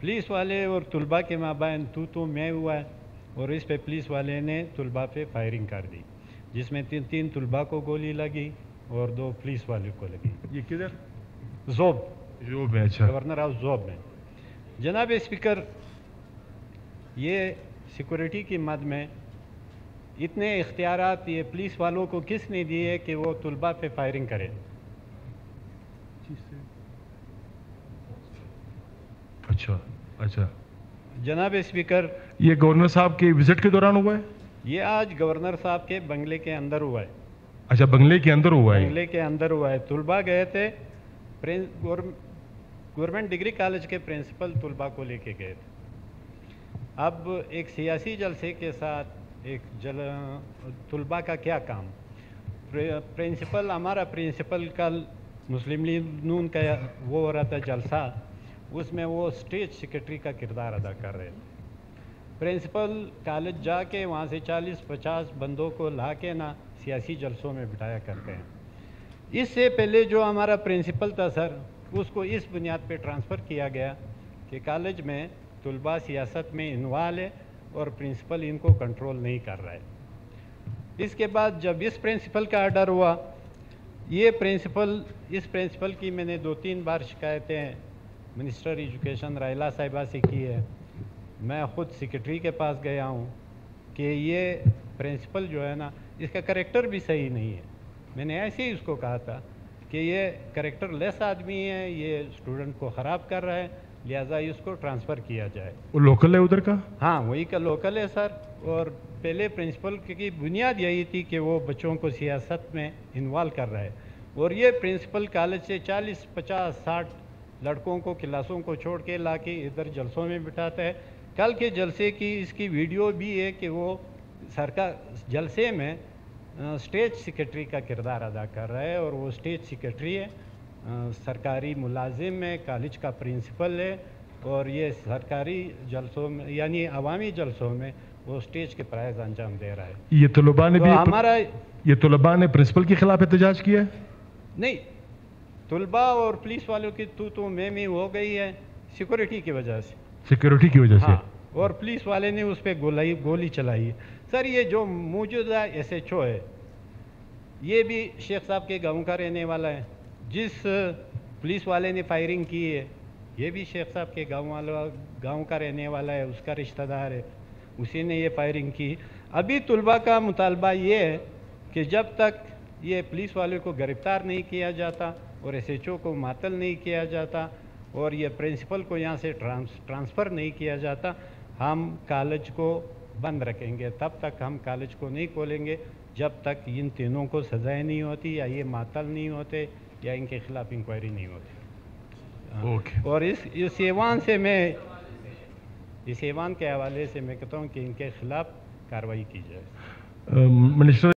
Police वाले और तलबा के माबैन तो मैं हुआ है और इस पे पुलिस वाले ने तलबा पे फायरिंग कर दी, जिसमें तीन तलबा को गोली लगी और 2 पुलिस वाले को लगी। ये किधर? ज़ोब में। अच्छा, गवर्नर हाउस ज़ोब में। जनाब स्पीकर, ये सिक्योरिटी की मद में इतने इख्तियारात ये पुलिस वालों को किसने दिए कि वो तलबा पे फायरिंग करें? अच्छा। जनाब स्पीकर, ये गवर्नर साहब के विजिट के दौरान हुआ है? ये आज गवर्नर साहब के बंगले के अंदर हुआ है। अच्छा, बंगले के अंदर हुआ है? बंगले के अंदर हुआ है। तलबा गए थे, गवर्नमेंट डिग्री कॉलेज के प्रिंसिपल तलबा को लेके गए थे। अब एक सियासी जलसे के साथ एक तलबा का क्या काम? प्रिंसिपल, हमारा प्रिंसिपल कल मुस्लिम लीग नून का वो हो रहा था जलसा, उसमें वो स्टेज सेक्रेटरी का किरदार अदा कर रहे थे। प्रिंसिपल कॉलेज जाके वहाँ से 40-50 बंदों को ला के ना सियासी जलसों में बिठाया करते हैं। इससे पहले जो हमारा प्रिंसिपल था सर, उसको इस बुनियाद पे ट्रांसफ़र किया गया कि कॉलेज में तलबा सियासत में इन्वॉल्व है और प्रिंसिपल इनको कंट्रोल नहीं कर रहा है। इसके बाद जब इस प्रिंसिपल का आर्डर हुआ, इस प्रिंसिपल की मैंने 2-3 बार शिकायतें मिनिस्टर एजुकेशन राइला साहिबा से की है। मैं ख़ुद सेक्रेटरी के पास गया हूँ कि ये प्रिंसिपल जो है ना, इसका करैक्टर भी सही नहीं है। मैंने ऐसे ही उसको कहा था कि ये करैक्टर लेस आदमी है, ये स्टूडेंट को ख़राब कर रहा है, लिहाजा इसको ट्रांसफ़र किया जाए। वो लोकल है उधर का? हाँ, वही का लोकल है सर। और पहले प्रिंसिपल की बुनियाद यही थी कि वो बच्चों को सियासत में इन्वॉल्व कर रहा है, और ये प्रिंसिपल कॉलेज से 40, 50, 60 लड़कों को, क्लासों को छोड़ के ला के इधर जलसों में बिठाता है। कल के जलसे की इसकी वीडियो भी है कि वो सरकार जलसे में स्टेज सेक्रेटरी का किरदार अदा कर रहा है, और वो स्टेज सेक्रेटरी है, सरकारी मुलाजिम है, कॉलेज का प्रिंसिपल है, और ये सरकारी जलसों में यानी अवामी जलसों में वो स्टेज के प्राइज़ अंजाम दे रहा है। ये तलबा ने तो भी तलबा ने प्रिंसिपल के खिलाफ एहतजाज किया है? नहीं, तलबा और पुलिस वालों की तो में हो गई है सिक्योरिटी की वजह से। सिक्योरिटी की वजह से? हाँ, और पुलिस वाले ने उस पर गोली चलाई है। सर, ये जो मौजूदा SHO है, ये भी शेख साहब के गांव का रहने वाला है। जिस पुलिस वाले ने फायरिंग की है, ये भी शेख साहब के गांव का रहने वाला है, उसका रिश्तेदार है, उसी ने ये फायरिंग की। अभी तलबा का मुतालबा ये है कि जब तक ये पुलिस वाले को गिरफ्तार नहीं किया जाता और SHO को मातल नहीं किया जाता और ये प्रिंसिपल को यहाँ से ट्रांसफ़र नहीं किया जाता, हम कॉलेज को बंद रखेंगे। तब तक हम कॉलेज को नहीं खोलेंगे जब तक इन तीनों को सजाएं नहीं होती, या ये मातल नहीं होते, या इनके खिलाफ इंक्वायरी नहीं होती। और इस ऐवान के हवाले से मैं कहता हूँ कि इनके खिलाफ कार्रवाई की जाए। मिनिस्टर